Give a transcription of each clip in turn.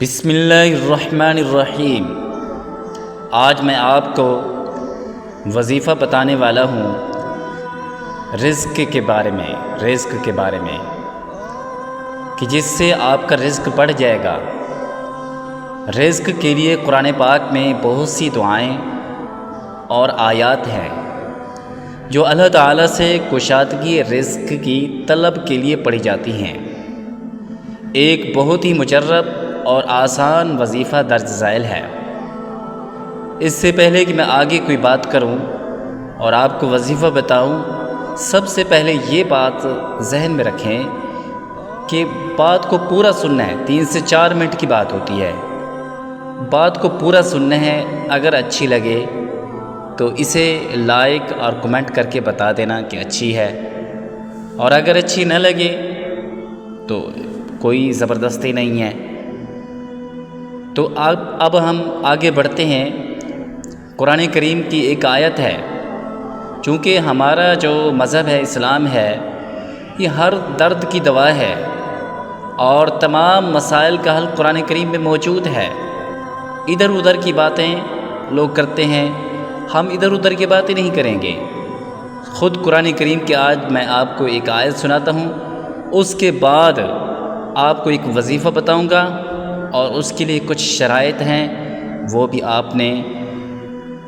بسم اللہ الرحمن الرحیم۔ آج میں آپ کو وظیفہ بتانے والا ہوں رزق کے بارے میں کہ جس سے آپ کا رزق بڑھ جائے گا۔ رزق کے لیے قرآن پاک میں بہت سی دعائیں اور آیات ہیں جو اللہ تعالیٰ سے کشادگی رزق کی طلب کے لیے پڑھی جاتی ہیں۔ ایک بہت ہی مجرب اور آسان وظیفہ درج ذیل ہے۔ اس سے پہلے کہ میں آگے کوئی بات کروں اور آپ کو وظیفہ بتاؤں، سب سے پہلے یہ بات ذہن میں رکھیں کہ بات کو پورا سننا ہے۔ 3 سے 4 منٹ کی بات ہوتی ہے، بات کو پورا سننا ہے۔ اگر اچھی لگے تو اسے لائک اور کمنٹ کر کے بتا دینا کہ اچھی ہے، اور اگر اچھی نہ لگے تو کوئی زبردستی نہیں ہے۔ تو اب ہم آگے بڑھتے ہیں۔ قرآن کریم کی ایک آیت ہے، چونکہ ہمارا جو مذہب ہے، اسلام ہے، یہ ہر درد کی دوا ہے اور تمام مسائل کا حل قرآن کریم میں موجود ہے۔ ادھر ادھر کی باتیں لوگ کرتے ہیں، ہم ادھر ادھر کی باتیں نہیں کریں گے۔ خود قرآن کریم کے آج میں آپ کو ایک آیت سناتا ہوں، اس کے بعد آپ کو ایک وظیفہ بتاؤں گا، اور اس کے لیے کچھ شرائط ہیں، وہ بھی آپ نے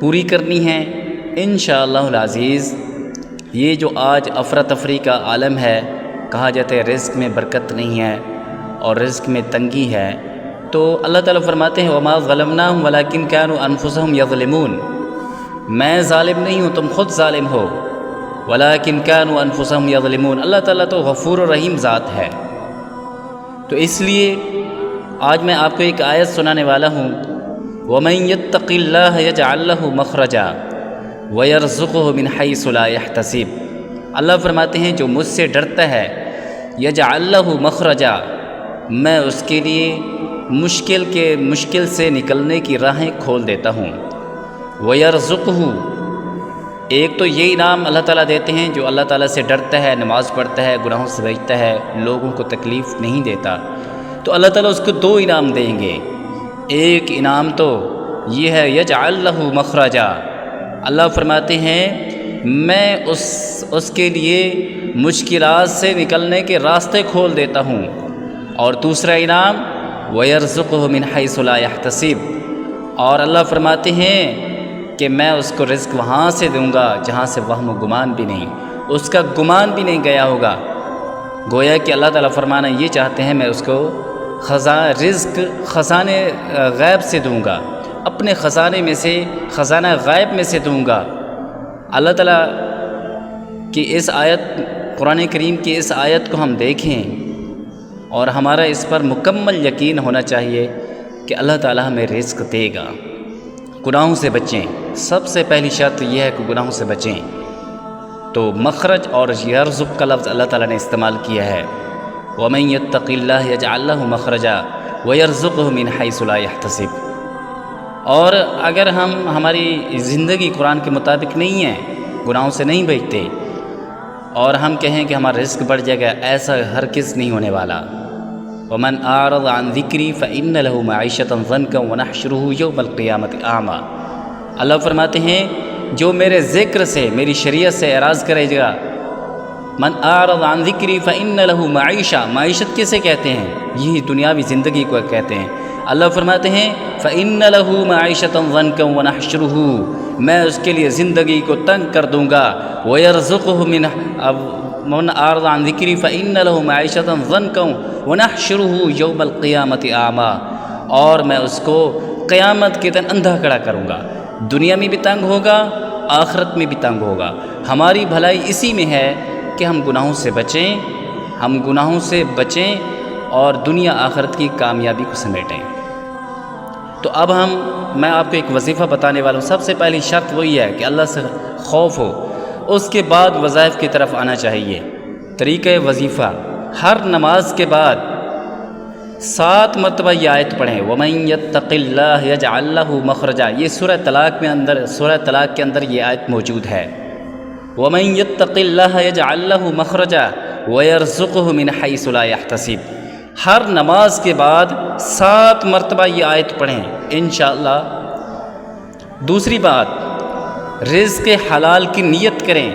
پوری کرنی ہیں انشاءاللہ العزیز۔ یہ جو آج افراتفری کا عالم ہے، کہا جاتا ہے رزق میں برکت نہیں ہے اور رزق میں تنگی ہے، تو اللہ تعالیٰ فرماتے ہیں وَمَا ظَلَمْنَاهُمْ وَلَكِنْ كَانُوا أَنفُسَهُمْ يَظْلِمُونَ، میں ظالم نہیں ہوں، تم خود ظالم ہو۔ وَلَكِنْ كَانُوا أَنفُسَهُمْ يَظْلِمُونَ، اللہ تعالیٰ تو غفور و رحیم ذات ہے۔ تو اس لیے آج میں آپ کو ایک آیت سنانے والا ہوں، وَمَن يَتَّقِ اللَّهَ يَجْعَل لَّهُ مَخْرَجًا وَيَرْزُقْهُ مِنْ حَيْثُ لَا يَحْتَسِبُ، اللہ فرماتے ہیں جو مجھ سے ڈرتا ہے، يَجْعَل لَّهُ مَخْرَجًا، میں اس کے لیے مشکل سے نکلنے کی راہیں کھول دیتا ہوں۔ وَيَرْزُقْهُ، ایک تو یہ انعام اللہ تعالیٰ دیتے ہیں جو اللہ تعالیٰ سے ڈرتا ہے، نماز پڑھتا ہے، گناہوں سے بچتا ہے، لوگوں کو تکلیف نہیں دیتا، تو اللہ تعالیٰ اس کو 2 انعام دیں گے۔ ایک انعام تو یہ ہے یجعل لہ مخرجا، اللہ فرماتے ہیں میں اس کے لیے مشکلات سے نکلنے کے راستے کھول دیتا ہوں، اور دوسرا انعام وَيَرْزُقْهُ مِنْ حَيْثُ لَا يَحْتَسِبُ، اور اللہ فرماتے ہیں کہ میں اس کو رزق وہاں سے دوں گا جہاں سے وہم و گمان بھی نہیں، اس کا گمان بھی نہیں گیا ہوگا۔ گویا کہ اللہ تعالیٰ فرمانا یہ چاہتے ہیں میں اس کو رزق خزانے غیب سے دوں گا، اپنے خزانے میں سے، خزانہ غیب میں سے دوں گا۔ اللہ تعالیٰ کی اس آیت، قرآن کریم کی اس آیت کو ہم دیکھیں اور ہمارا اس پر مکمل یقین ہونا چاہیے کہ اللہ تعالیٰ ہمیں رزق دے گا۔ گناہوں سے بچیں، سب سے پہلی شرط یہ ہے کہ گناہوں سے بچیں۔ تو مخرج اور یرزق کا لفظ اللہ تعالیٰ نے استعمال کیا ہے، وَمَن يَتَّقِ اللَّهَ يَجْعَل لَّهُ مَخْرَجًا وَيَرْزُقْهُ مِنْ حَيْثُ لَا يَحْتَسِبُ۔ اور اگر ہماری زندگی قرآن کے مطابق نہیں ہے، گناہوں سے نہیں بچتے، اور ہم کہیں کہ ہمارا رزق بڑھ جائے گا، ایسا ہرگز نہیں ہونے والا۔ وَمَنْ أَعْرَضَ عَنْ ذِكْرِي فَإِنَّ لَهُ مَعِيشَةً ضَنْكًا وَنَحْشُرُهُ يَوْمَ الْقِيَامَةِ أَعْمَىٰ، اللہ فرماتے ہیں جو میرے ذکر سے، میری شریعت سے اعراض کرے گا، من اعرض عن ذکری فإن له معیشہ، معیشت کسے کہتے ہیں؟ یہی دنیاوی زندگی کو کہتے ہیں۔ اللہ فرماتے ہیں فإن له معیشة ضنکا ونحشره، میں اس کے لیے زندگی کو تنگ کر دوں گا۔ ويرزقه من اعرض عن ذکری فإن له معیشة ضنکا ونحشره يوم القیامة اعمىٰ، اور میں اس کو قیامت کے دن اندھا کھڑا کروں گا۔ دنیا میں بھی تنگ ہوگا، آخرت میں بھی تنگ ہوگا۔ ہماری بھلائی اسی میں ہے کہ ہم گناہوں سے بچیں اور دنیا آخرت کی کامیابی کو سمیٹیں۔ تو اب میں آپ کو ایک وظیفہ بتانے والا ہوں۔ سب سے پہلی شرط وہی ہے کہ اللہ سے خوف ہو، اس کے بعد وظائف کی طرف آنا چاہیے۔ طریقہ وظیفہ، ہر نماز کے بعد 7 مرتبہ یہ آیت پڑھیں، وَمَن يَتَّقِ اللَّهَ يَجْعَل لَّهُ مَخْرَجًا، یہ سورہ طلاق کے اندر یہ آیت موجود ہے۔ وَمَن يَتَّقِ اللَّهَ يَجْعَل لَّهُ مَخْرَجًا وَيَرْزُقْهُ مِنْ حَيْثُ لَا يَحْتَسِبُ، ہر نماز کے بعد 7 مرتبہ یہ آیت پڑھیں انشاءاللہ۔ دوسری بات، رزق حلال کی نیت کریں،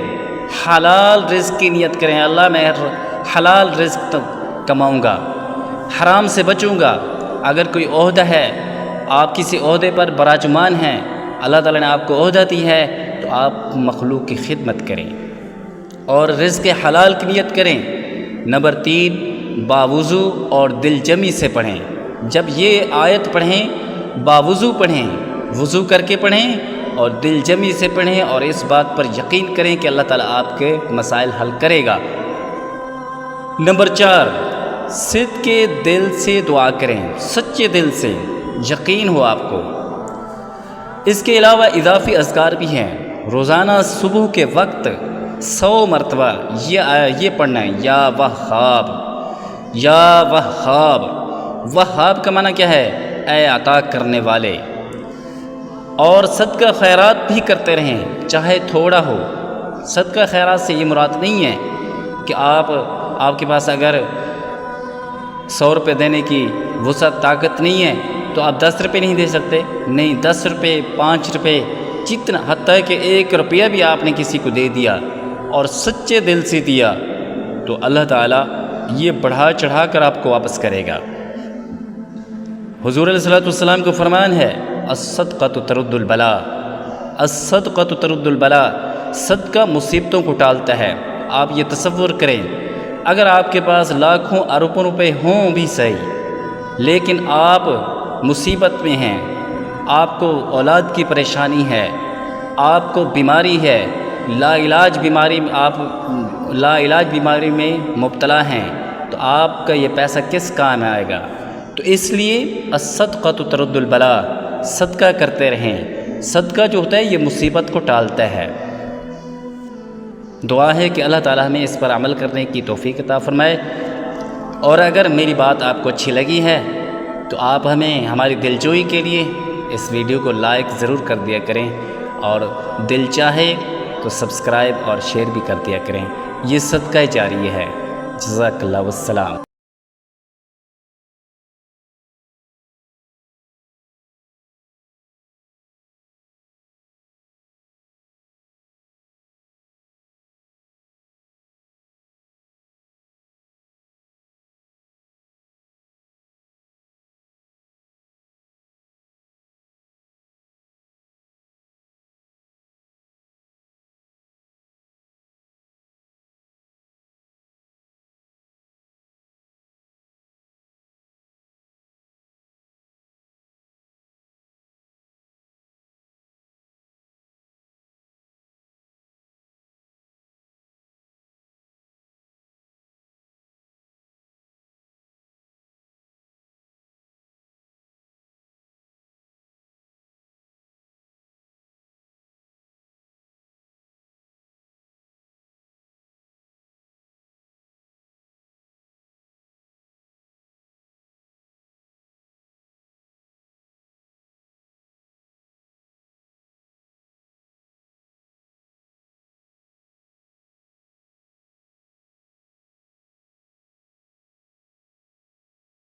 حلال رزق کی نیت کریں، اللہ میں حلال رزق کماؤں گا، حرام سے بچوں گا۔ اگر کوئی عہدہ ہے، آپ کسی عہدے پر براجمان ہیں، اللہ تعالیٰ نے آپ کو عہدہ دی ہے، تو آپ مخلوق کی خدمت کریں اور رزق حلال کی نیت کریں۔ نمبر 3، باوضو اور دل جمی سے پڑھیں۔ جب یہ آیت پڑھیں باوضو پڑھیں، وضو کر کے پڑھیں اور دل جمی سے پڑھیں، اور اس بات پر یقین کریں کہ اللہ تعالیٰ آپ کے مسائل حل کرے گا۔ نمبر 4، صدقے دل سے دعا کریں، سچے دل سے، یقین ہو آپ کو۔ اس کے علاوہ اضافی اذکار بھی ہیں، روزانہ صبح کے وقت 100 مرتبہ یہ پڑھنا ہے، یا وہاب، یا وہاب۔ وہاب کا معنی کیا ہے؟ اے عطا کرنے والے۔ اور صدقہ خیرات بھی کرتے رہیں، چاہے تھوڑا ہو۔ صدقہ خیرات سے یہ مراد نہیں ہے کہ آپ کے پاس اگر 100 روپے دینے کی وسعت طاقت نہیں ہے تو آپ 10 روپے نہیں دے سکتے، نہیں، 10 روپے، 5 روپے، جتنا، حتیٰ کہ 1 روپیہ بھی آپ نے کسی کو دے دیا اور سچے دل سے دیا تو اللہ تعالیٰ یہ بڑھا چڑھا کر آپ کو واپس کرے گا۔ حضور علیہ الصلوۃ والسلام کو فرمان ہے، الصدقۃ ترد البلاء، الصدقۃ ترد البلاء، صدقہ مصیبتوں کو ٹالتا ہے۔ آپ یہ تصور کریں، اگر آپ کے پاس لاکھوں اربوں روپے ہوں بھی صحیح، لیکن آپ مصیبت میں ہیں، آپ کو اولاد کی پریشانی ہے، آپ کو بیماری ہے، لا علاج بیماری میں مبتلا ہیں، تو آپ کا یہ پیسہ کس کام آئے گا؟ تو اس لیے الصدقۃ ترد البلاء، صدقہ کرتے رہیں۔ صدقہ جو ہوتا ہے یہ مصیبت کو ٹالتا ہے۔ دعا ہے کہ اللہ تعالیٰ ہمیں اس پر عمل کرنے کی توفیق عطا فرمائے۔ اور اگر میری بات آپ کو اچھی لگی ہے تو آپ ہمیں ہماری دلجوئی کے لیے اس ویڈیو کو لائک ضرور کر دیا کریں، اور دل چاہے تو سبسکرائب اور شیئر بھی کر دیا کریں۔ یہ صدقہ جاریہ ہے۔ جزاک اللہ والسلام۔